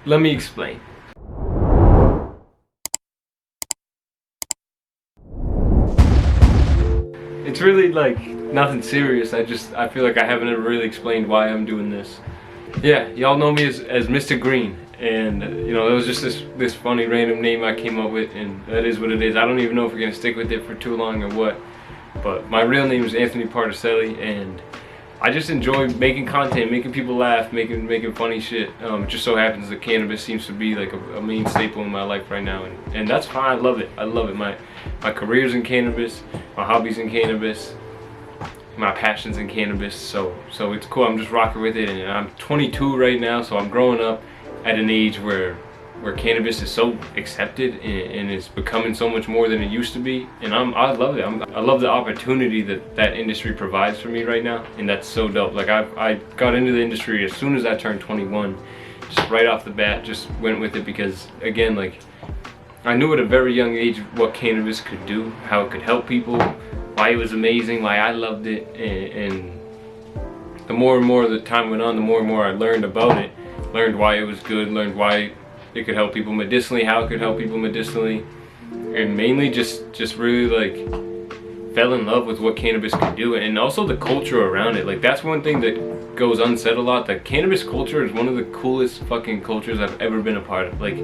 Let me explain. It's really like nothing serious. I feel like I haven't ever really explained why I'm doing this. Yeah, y'all know me as Mr. Green, and you know, it was just this funny random name I came up with, and that is what it is. I don't even know if we're gonna stick with it for too long or what, but my real name is Anthony Particelli, and I just enjoy making content, making people laugh, making funny shit. It just so happens that cannabis seems to be like a main staple in my life right now, and that's fine. I love it. I love it. My career's in cannabis, my hobby's in cannabis, my passion's in cannabis. So it's cool. I'm just rocking with it, and I'm 22 right now, so I'm growing up at an age where cannabis is so accepted and it's becoming so much more than it used to be, and I love it. I love the opportunity that industry provides for me right now, and that's so dope. Like I got into the industry as soon as I turned 21, just right off the bat, just went with it because again, like I knew at a very young age what cannabis could do, how it could help people, why it was amazing, why I loved it, and the more and more the time went on, the more and more I learned about it, learned why it was good, learned why it could help people medicinally, how it could help people medicinally, and mainly just really like fell in love with what cannabis could do, and also the culture around it. Like that's one thing that goes unsaid a lot. The cannabis culture is one of the coolest fucking cultures I've ever been a part of. Like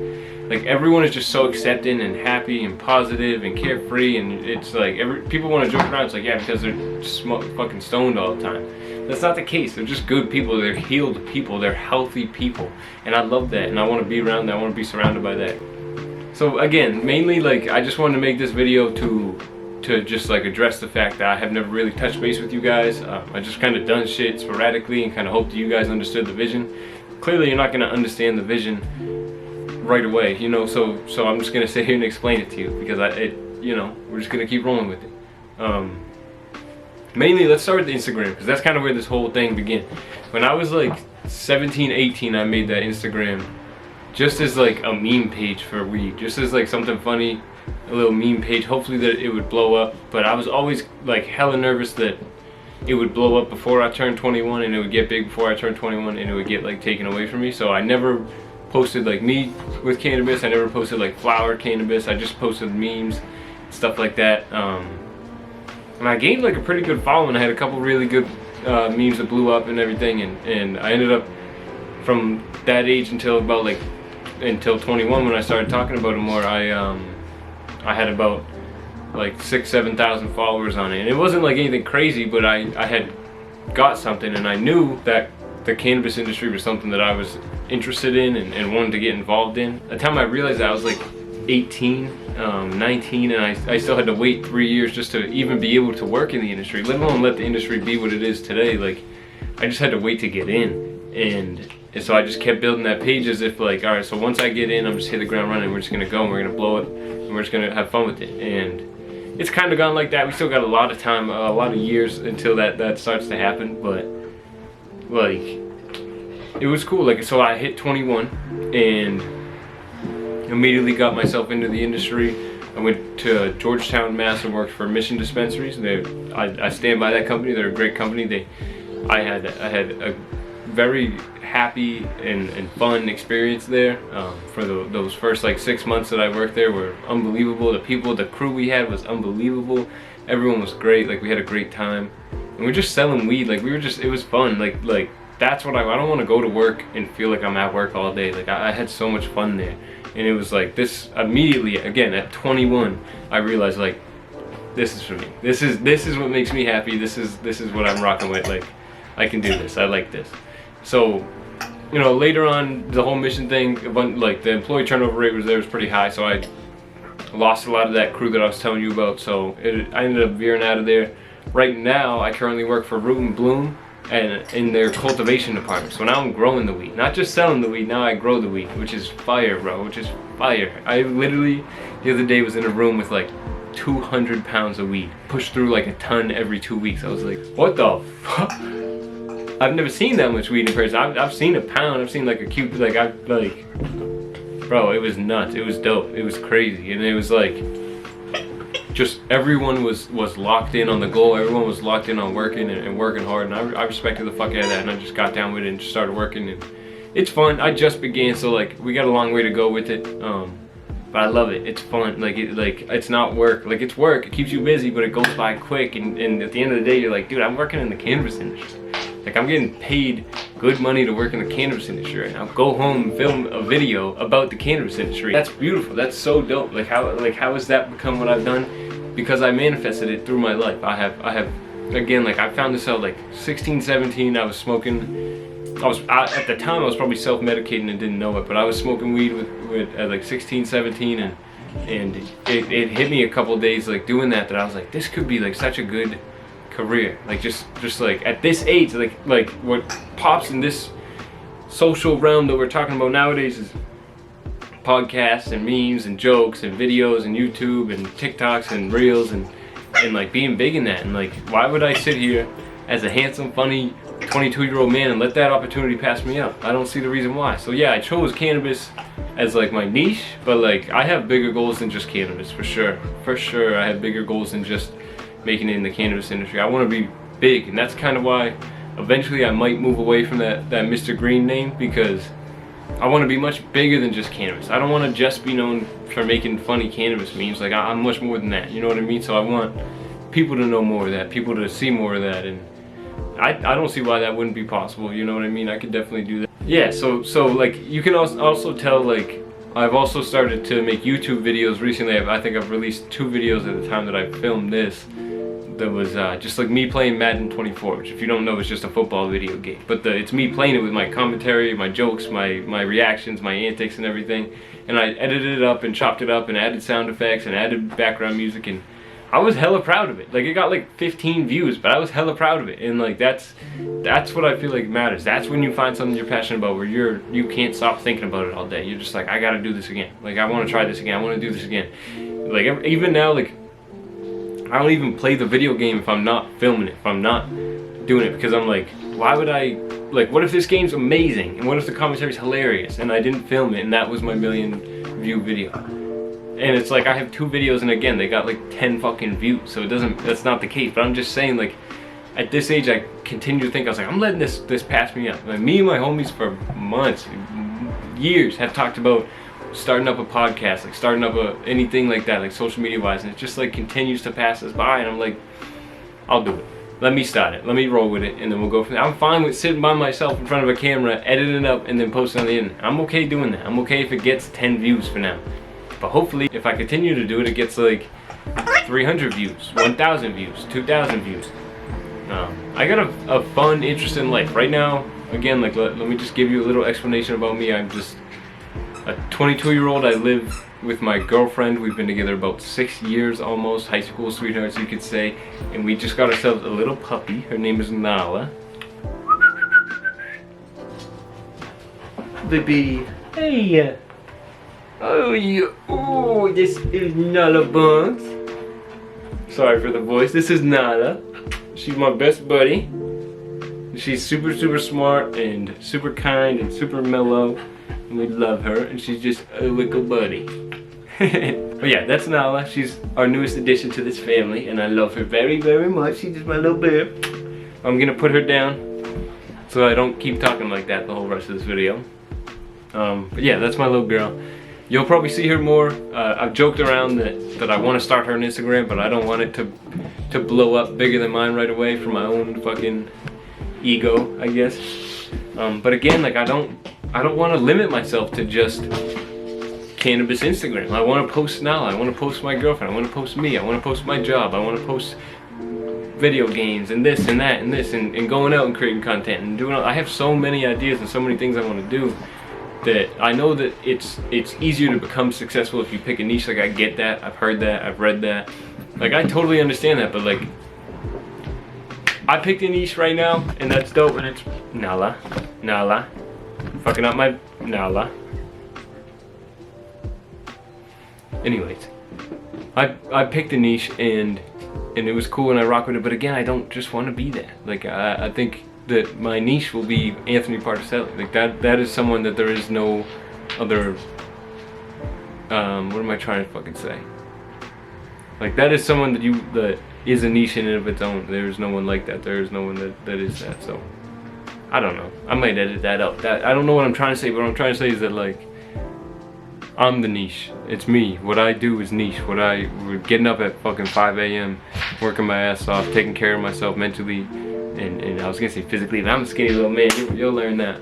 everyone is just so accepting and happy and positive and carefree, and it's like people want to joke around. It's like, yeah, because they're just fucking stoned all the time. That's not the case. They're just good people. They're healed people. They're healthy people, and I love that. And I want to be around that. I want to be surrounded by that. So again, mainly like I just wanted to make this video to just like address the fact that I have never really touched base with you guys. I just kind of done shit sporadically and kind of hoped that you guys understood the vision. Clearly, you're not gonna understand the vision right away, you know. So I'm just gonna sit here and explain it to you because we're just gonna keep rolling with it. Mainly, let's start with Instagram because that's kind of where this whole thing began. When I was like 17, 18, I made that Instagram just as like a meme page for weed, just as like something funny, a little meme page, hopefully that it would blow up. But I was always like hella nervous that it would blow up before I turned 21, and it would get big before I turned 21, and it would get like taken away from me. So I never posted like me with cannabis. I never posted like flower cannabis. I just posted memes, stuff like that. And I gained like a pretty good following. I had a couple really good memes that blew up and everything, and I ended up from that age until 21 when I started talking about it more. I had about like 6,000-7,000 followers on it, and it wasn't like anything crazy, but I had got something, and I knew that the cannabis industry was something that I was interested in and wanted to get involved in. By the time I realized that, I was like 18, 19, and I still had to wait 3 years just to even be able to work in the industry, let alone let the industry be what it is today. Like I just had to wait to get in, and so I just kept building that page as if like, all right, so once I get in, I'm just hit the ground running. We're just gonna go and we're gonna blow it, and we're just gonna have fun with it. And it's kind of gone like that. We still got a lot of time, a lot of years until that starts to happen, but like it was cool. Like, so I hit 21 and immediately got myself into the industry. I went to Georgetown, Mass, and worked for Mission Dispensaries. I stand by that company. They're a great company. I had a very happy and fun experience there. For those first like 6 months that I worked there were unbelievable. The crew we had was unbelievable. Everyone was great. Like we had a great time, and we were just selling weed. Like it was fun. Like that's what I don't want to go to work and feel like I'm at work all day. Like I had so much fun there, and it was like this immediately. Again, at 21, I realized like this is for me. This is what makes me happy. This is what I'm rocking with. Like I can do this. I like this. So, you know, later on, the whole Mission thing, like the employee turnover rate was pretty high, so I lost a lot of that crew that I was telling you about. So I ended up veering out of there. Right now, I currently work for Root and Bloom and in their cultivation department. So now I'm growing the weed, not just selling the weed. Now I grow the weed, which is fire, bro. Which is fire. I literally the other day was in a room with like 200 pounds of weed, pushed through like a ton every 2 weeks. I was like, what the fuck? I've never seen that much weed in person. I've seen a pound. I've seen like a cube. Bro, it was nuts. It was dope. It was crazy, and it was like, just everyone was locked in on the goal. Everyone was locked in on working and working hard, and I respected the fuck out of that, and I just got down with it and just started working. And it's fun. I just began, so like we got a long way to go with it. But I love it. It's fun. Like it's not work. Like it's work. It keeps you busy, but it goes by quick. And at the end of the day, you're like, dude, I'm working in the cannabis industry. Like I'm getting paid good money to work in the cannabis industry right now. Go home and film a video about the cannabis industry. That's beautiful. That's so dope. Like how has that become what I've done? Because I manifested it through my life. I have again, like I found this out like 16, 17. I was smoking. At the time I was probably self-medicating and didn't know it, but I was smoking weed with at like 16, 17, and it hit me a couple days like doing that I was like, this could be like such a good career. Like just like at this age, like what pops in this social realm that we're talking about nowadays is podcasts and memes and jokes and videos and YouTube and TikToks and Reels and like being big in that. And like, why would I sit here as a handsome, funny 22-year-old man and let that opportunity pass me up? I don't see the reason why. So yeah, I chose cannabis as like my niche, but like I have bigger goals than just cannabis, for sure. For sure, I have bigger goals than just making it in the cannabis industry. I want to be big, and that's kind of why eventually I might move away from that Mr. Green name, because I want to be much bigger than just cannabis. I don't want to just be known for making funny cannabis memes. Like I'm much more than that, you know what I mean? So I want people to know more of that, people to see more of that, and I don't see why that wouldn't be possible, you know what I mean? I could definitely do that. Yeah, so like you can also tell, like I've also started to make YouTube videos recently. I think I've released 2 videos at the time that I filmed this. That was just like me playing Madden 24, which if you don't know is just a football video game. But it's me playing it with my commentary, my jokes, my reactions, my antics and everything. And I edited it up and chopped it up and added sound effects and added background music, and I was hella proud of it. Like it got like 15 views, but I was hella proud of it. And like that's what I feel like matters. That's when you find something you're passionate about, where you can't stop thinking about it all day. You're just like, I gotta do this again. Like I want to try this again. I want to do this again. Like even now, like I don't even play the video game if I'm not filming it, if I'm not doing it, because I'm like, why would I, like what if this game's amazing and what if the commentary's hilarious and I didn't film it and that was my 1 million view video? And it's like I have 2 videos and again they got like 10 fucking views, so that's not the case. But I'm just saying, like at this age I continue to think, I was like, I'm letting this pass me up. Like me and my homies for months, years have talked about starting up a podcast, like starting up anything like that, like social media wise, and it just like continues to pass us by, and I'm like, I'll do it. Let me start it. Let me roll with it, and then we'll go from there. I'm fine with sitting by myself in front of a camera, editing it up, and then posting on the internet. I'm okay doing that. I'm okay if it gets 10 views for now. But hopefully, if I continue to do it, it gets like 300 views, 1,000 views, 2,000 views. I got a fun, interesting life. Right now, again, like let me just give you a little explanation about me. I'm just a 22-year-old. I live with my girlfriend. We've been together about 6 years almost, high school sweethearts you could say. And we just got ourselves a little puppy. Her name is Nala. Baby. Hey. Oh, this is Nala Buns. Sorry for the voice. This is Nala. She's my best buddy. She's super smart and super kind and super mellow. And we love her, and she's just a little buddy. But yeah, that's Nala. She's our newest addition to this family, and I love her very much. She's just my little babe. I'm gonna put her down so I don't keep talking like that the whole rest of this video. But yeah, that's my little girl. You'll probably see her more. I've joked around that I want to start her on Instagram, but I don't want it to blow up bigger than mine right away for my own fucking ego, I guess. But again, like I don't want to limit myself to just cannabis Instagram. I want to post Nala. I want to post my girlfriend. I want to post me. I want to post my job. I want to post video games and this and that and this and going out and creating content and doing. I have so many ideas and so many things I want to do, that I know that it's easier to become successful if you pick a niche. Like I get that, I've heard that, I've read that, like I totally understand that. But like I picked a niche right now, and that's dope, and it's Nala, fucking up my Nala. Anyways, I picked a niche and it was cool and I rock with it. But again, I don't just want to be that. Like I think that my niche will be Anthony Particelli. Like that is someone that there is no other, what am I trying to fucking say? Like that is someone that is a niche in and of its own. There's no one like that. There is no one that is that. So I don't know. I might edit that out. I don't know what I'm trying to say, but what I'm trying to say is that like I'm the niche. It's me. What I do is niche. We're getting up at fucking 5 a.m., working my ass off, taking care of myself mentally, and I was gonna say physically, but I'm a skinny little man. You'll learn that.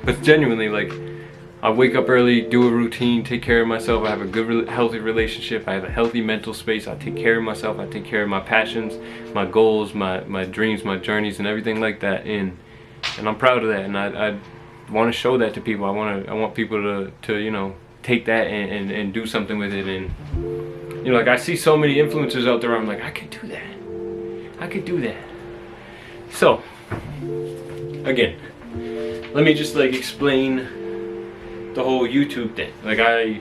But genuinely, like, I wake up early, do a routine, take care of myself. I have a good, healthy relationship. I have a healthy mental space. I take care of myself. I take care of my passions, my goals, my dreams, my journeys, and everything like that. And I'm proud of that. And I want to show that to people. I want people to you know, take that and do something with it. And you know, like, I see so many influencers out there. I'm like, I could do that. I could do that. So again, let me just like explain the whole YouTube thing. Like, I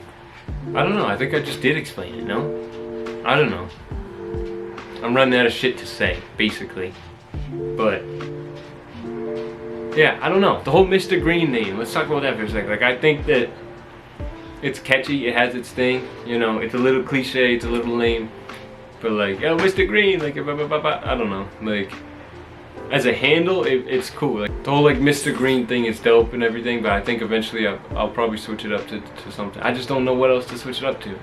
don't know. I think I just did explain it. No, I don't know. I'm running out of shit to say, basically. But yeah, I don't know. The whole Mr. Green name. Let's talk about that for a second. Like, I think that it's catchy. It has its thing. You know, it's a little cliche. It's a little lame. But like, yo, Mr. Green. Like, I don't know. Like, as a handle, it's cool. Like, the whole like Mr. Green thing is dope and everything, but I think eventually I'll probably switch it up to something. I just don't know what else to switch it up to. You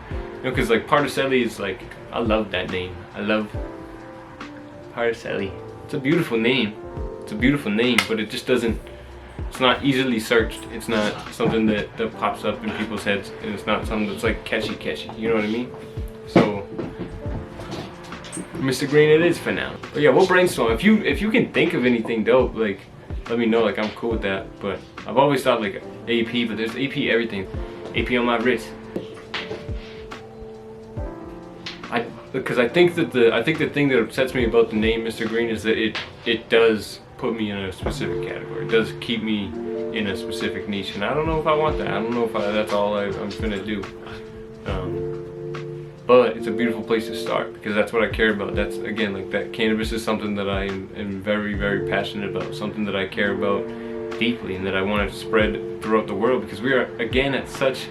know, because like Particelli is like, I love that name. I love Particelli. It's a beautiful name. It's a beautiful name, but it just doesn't, it's not easily searched. It's not something that pops up in people's heads, and it's not something that's like catchy. You know what I mean? So Mr. Green it is for now. But yeah, we'll brainstorm. If you can think of anything dope, like, let me know. Like, I'm cool with that. But I've always thought like AP, but there's AP everything. AP on my wrist. Because I think the thing that upsets me about the name Mr. Green is that it does put me in a specific category. It does keep me in a specific niche, and I don't know if I want that. I don't know if that's all I'm gonna do. But it's a beautiful place to start, because that's what I care about. That's, again, like, that cannabis is something that I am very, very passionate about, something that I care about deeply, and that I want to spread throughout the world, because we are, again, at such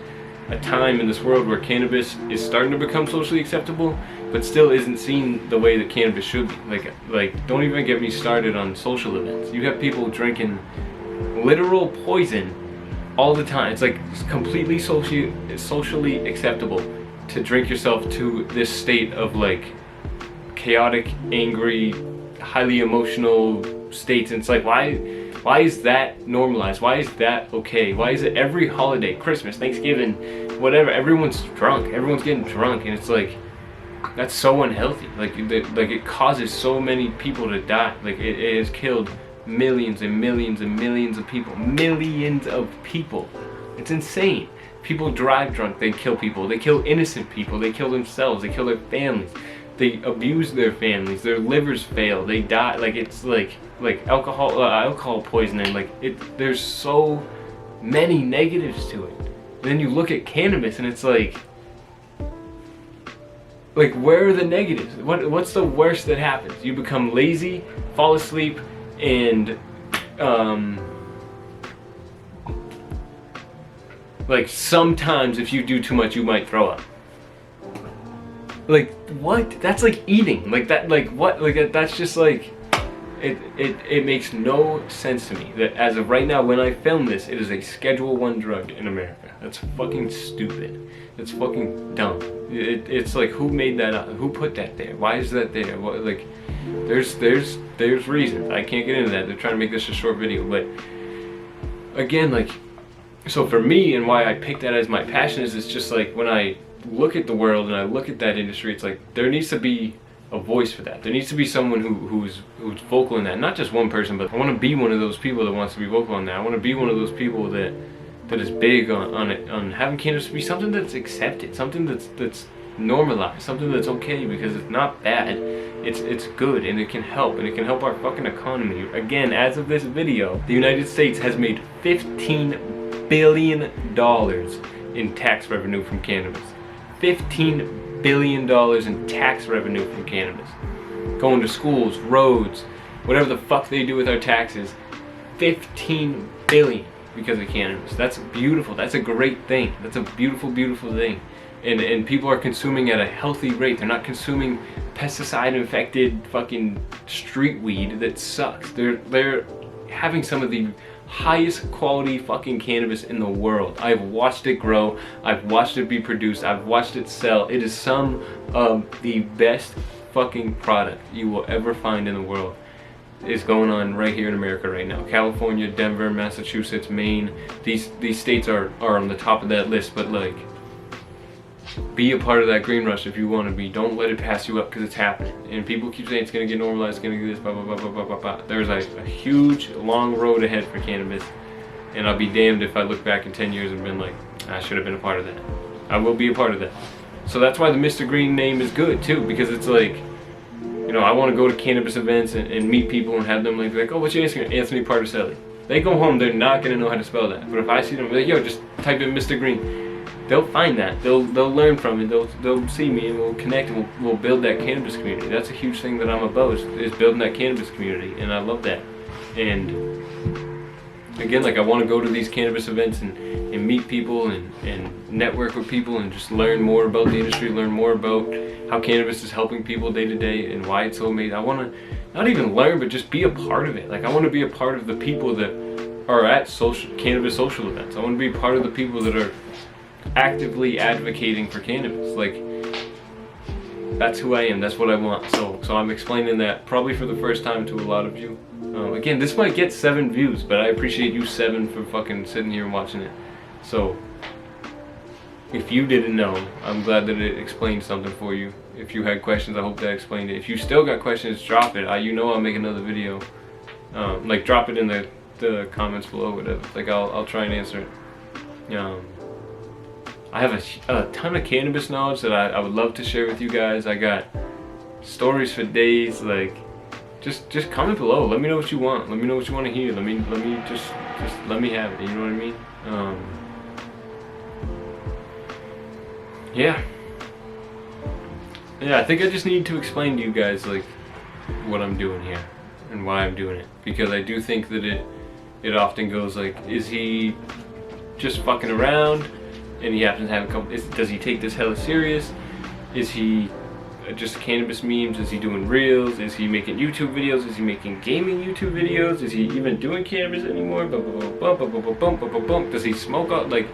a time in this world where cannabis is starting to become socially acceptable, but still isn't seen the way that cannabis should be. Like, don't even get me started on social events. You have people drinking literal poison all the time. It's like completely socially acceptable to drink yourself to this state of like chaotic, angry, highly emotional states. And it's like, why is that normalized? Why is that okay? Why is it every holiday, Christmas, Thanksgiving, whatever, everyone's drunk, everyone's getting drunk, and it's like, that's so unhealthy. Like it causes so many people to die. Like, it has killed millions and millions and millions of people. Millions of people. It's insane. People drive drunk, they kill people, they kill innocent people, they kill themselves, they kill their families, they abuse their families, their livers fail, they die. Like, it's like alcohol poisoning. Like, there's so many negatives to it. And then you look at cannabis and it's like where are the negatives? What's the worst that happens? You become lazy, fall asleep, and like, sometimes if you do too much, you might throw up. Like, what? That's like eating. Like, that, like, what? Like, that's just like, it makes no sense to me that as of right now, when I film this, it is a Schedule I drug in America. That's fucking stupid. That's fucking dumb. It's like, who made that up? Who put that there? Why is that there? What, like, there's reasons. I can't get into that. They're trying to make this a short video, but again, like, so for me, and why I picked that as my passion, is it's just like, when I look at the world and I look at that industry, it's like, there needs to be a voice for that. There needs to be someone who's vocal in that. Not just one person, but I want to be one of those people that wants to be vocal on that. I want to be one of those people that is big on having cannabis be something that's accepted, something that's normalized, something that's okay, because it's not bad. It's good, and it can help, and it can help our fucking economy. Again, as of this video, the United States has made $15 billion in tax revenue from cannabis. $15 billion in tax revenue from cannabis. Going to schools, roads, whatever the fuck they do with our taxes. 15 billion because of cannabis. That's beautiful. That's a great thing. That's a beautiful, beautiful thing. And people are consuming at a healthy rate. They're not consuming pesticide infected fucking street weed that sucks. They're having some of the highest quality fucking cannabis in the world. I've watched it grow, I've watched it be produced, I've watched it sell. It is some of the best fucking product you will ever find in the world. Is going on right here in America right now. California, Denver, Massachusetts, Maine, these states are on the top of that list. But like, be a part of that green rush if you want to be. Don't let it pass you up, because it's happening. And people keep saying it's going to get normalized, it's going to do this, blah, blah, blah, blah, blah, blah, blah. There's a huge, long road ahead for cannabis. And I'll be damned if I look back in 10 years and been like, I should have been a part of that. I will be a part of that. So that's why the Mr. Green name is good too, because it's like, you know, I want to go to cannabis events and meet people and have them like, oh, what's your Instagram? Anthony Particelli. They go home, they're not going to know how to spell that. But if I see them, like, yo, just type in Mr. Green. They'll find that. They'll learn from it. They'll see me, and we'll connect, and we'll build that cannabis community. That's a huge thing that I'm about, is building that cannabis community, and I love that. And again, like, I want to go to these cannabis events and meet people and network with people and just learn more about the industry, learn more about how cannabis is helping people day to day and why it's so amazing. I want to not even learn, but just be a part of it. Like, I want to be a part of the people that are at cannabis social events. I want to be a part of the people that are actively advocating for cannabis. Like, that's who I am. That's what I want. So I'm explaining that probably for the first time to a lot of you. Again, this might get 7 views, but I appreciate you 7 for fucking sitting here and watching it. So if you didn't know, I'm glad that it explained something for you. If you had questions, I hope that explained it. If you still got questions, drop it. You know I'll make another video. Like, drop it in the comments below, whatever. Like, I'll try and answer it. I have a ton of cannabis knowledge that I would love to share with you guys. I got stories for days. Like, just comment below. Let me know what you want. Let me know what you want to hear. Let me just let me have it. You know what I mean? Yeah, I think I just need to explain to you guys, like, what I'm doing here and why I'm doing it, because I do think that it often goes like, is he just fucking around and he happens to have a couple, does he take this hella serious? Is he just cannabis memes? Is he doing reels? Is he making YouTube videos? Is he making gaming YouTube videos? Is he even doing cannabis anymore? Does he smoke out? Like,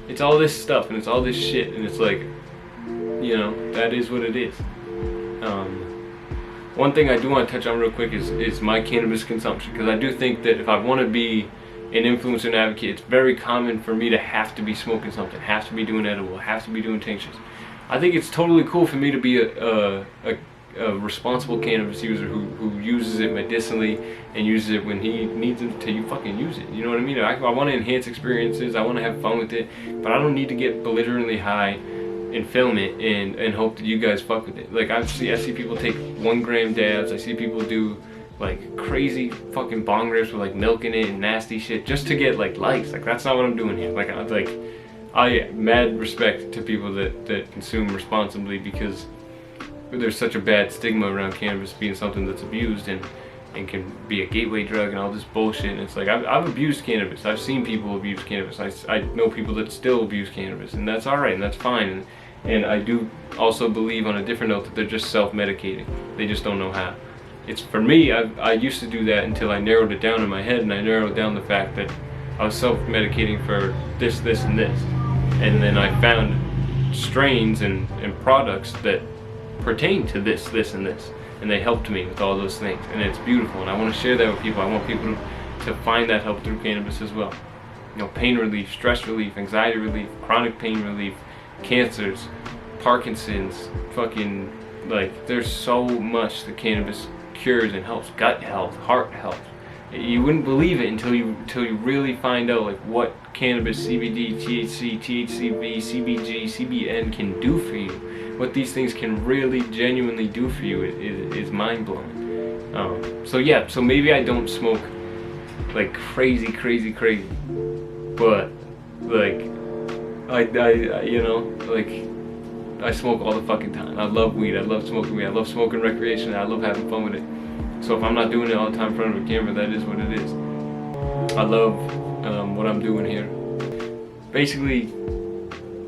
it's all this stuff and it's all this shit, and it's like, you know, that is what it is. One thing I do want to touch on real quick is my cannabis consumption, because I do think that if I want to be an influencer and advocate, it's very common for me to have to be smoking something, have to be doing edible, have to be doing tinctures. I think it's totally cool for me to be a responsible cannabis user who uses it medicinally and uses it when he needs it to fucking use it. You know what I mean? I want to enhance experiences, I want to have fun with it, but I don't need to get belligerently high and film it and hope that you guys fuck with it. Like, I see people take 1 gram dabs. I see people do like crazy fucking bong rips with like milk in it and nasty shit just to get like likes. Like, that's not what I'm doing here. Like, I mad respect to people that consume responsibly, because there's such a bad stigma around cannabis being something that's abused and can be a gateway drug and all this bullshit. And it's like, I've abused cannabis. I've seen people abuse cannabis. I know people that still abuse cannabis, and that's alright and that's fine. And I do also believe, on a different note, that they're just self-medicating. They just don't know how. It's, for me, I used to do that until I narrowed it down in my head, and I narrowed down the fact that I was self-medicating for this, and this. And then I found strains and products that pertain to this, and this. And they helped me with all those things. And it's beautiful, and I want to share that with people. I want people to find that help through cannabis as well. You know, pain relief, stress relief, anxiety relief, chronic pain relief, cancers, Parkinson's, fucking, like, there's so much that cannabis cures and helps. Gut health, heart health. You wouldn't believe it until you really find out, like, what cannabis, CBD, THC, THCV, CBG, CBN can do for you. What these things can really genuinely do for you is mind-blowing. So yeah, so maybe I don't smoke like crazy, but like I you know, like, I smoke all the fucking time. I love weed. I love smoking weed. I love smoking recreation. I love having fun with it. So if I'm not doing it all the time in front of a camera, that is what it is. I love what I'm doing here. Basically,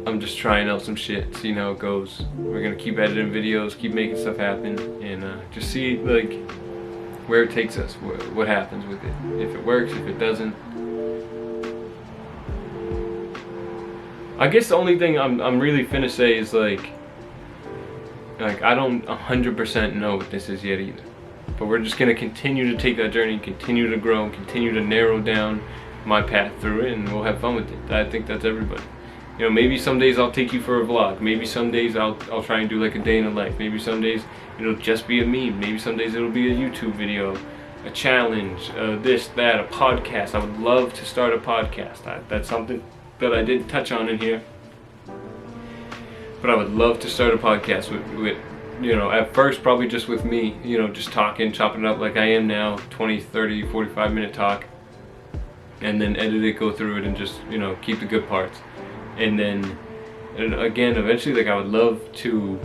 I'm just trying out some shit, seeing how it goes. We're gonna keep editing videos, keep making stuff happen, and just see, like, where it takes us, what happens with it, if it works, if it doesn't. I guess the only thing I'm really finna say is like I don't 100% know what this is yet either. But we're just gonna continue to take that journey, continue to grow, and continue to narrow down my path through it, and we'll have fun with it. I think that's everybody. You know, maybe some days I'll take you for a vlog. Maybe some days I'll try and do like a day in a life. Maybe some days it'll just be a meme. Maybe some days it'll be a YouTube video, a challenge, this, that, a podcast. I would love to start a podcast. That's something that I didn't touch on in here. But I would love to start a podcast with you know, at first probably just with me, you know, just talking, chopping it up like I am now, 20, 30, 45 minute talk. And then edit it, go through it, and just, you know, keep the good parts. And then, and again, eventually, like I would love to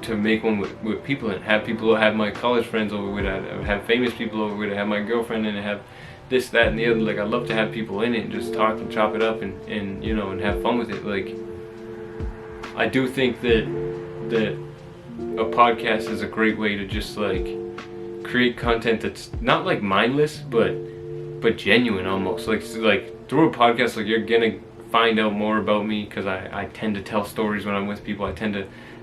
make one with people and have people, have my college friends over with it, have famous people over with it, have my girlfriend in it, have this, that, and the other. Like I'd love to have people in it and just talk and chop it up and you know, and have fun with it. Like I do think that a podcast is a great way to just like create content that's not like mindless, but genuine almost. Like through a podcast, like you're gonna find out more about me, because I tend to tell stories when I'm with people. I tend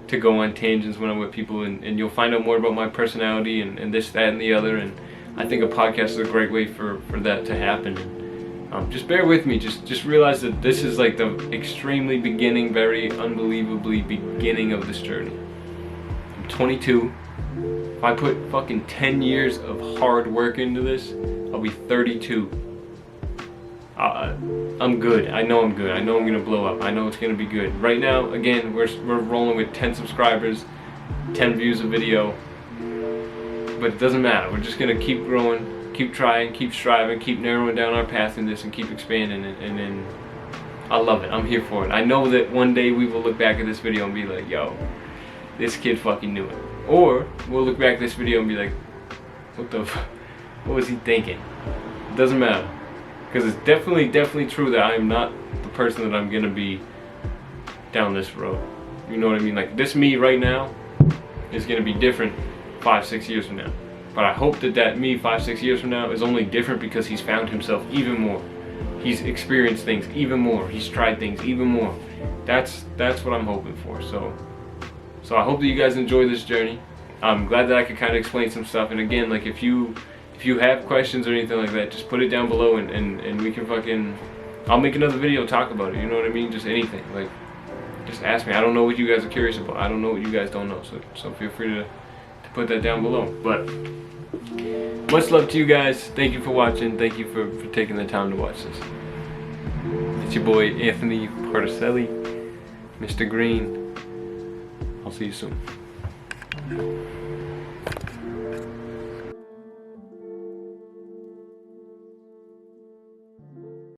to go on tangents when I'm with people, and you'll find out more about my personality and this, that, and the other. And I think a podcast is a great way for that to happen. And just bear with me. Just realize that this is like the extremely beginning, very unbelievably beginning of this journey. I'm 22. If I put fucking 10 years of hard work into this, I'll be 32. I'm good. I know I'm good. I know I'm gonna blow up. I know it's gonna be good. Right now, again, we're rolling with 10 subscribers, 10 views a video, but it doesn't matter. We're just gonna keep growing, keep trying, keep striving, keep narrowing down our path in this, and keep expanding it. And then I love it. I'm here for it. I know that one day we will look back at this video and be like, yo, this kid fucking knew it. Or we'll look back at this video and be like, what was he thinking? It doesn't matter. Because it's definitely true that I am not the person that I'm going to be down this road. You know what I mean? Like this me right now is going to be different 5-6 years from now. But I hope that me 5-6 years from now is only different because he's found himself even more. He's experienced things even more. He's tried things even more. That's what I'm hoping for. So I hope that you guys enjoy this journey. I'm glad that I could kind of explain some stuff. And again, like if you have questions or anything like that, just put it down below and we can fucking, I'll make another video talk about it. You know what I mean? Just anything. Like, just ask me. I don't know what you guys are curious about. I don't know what you guys don't know. So feel free to put that down below. But much love to you guys. Thank you for watching. Thank you for taking the time to watch this. It's your boy Anthony Particelli, Mr. Green. I'll see you soon.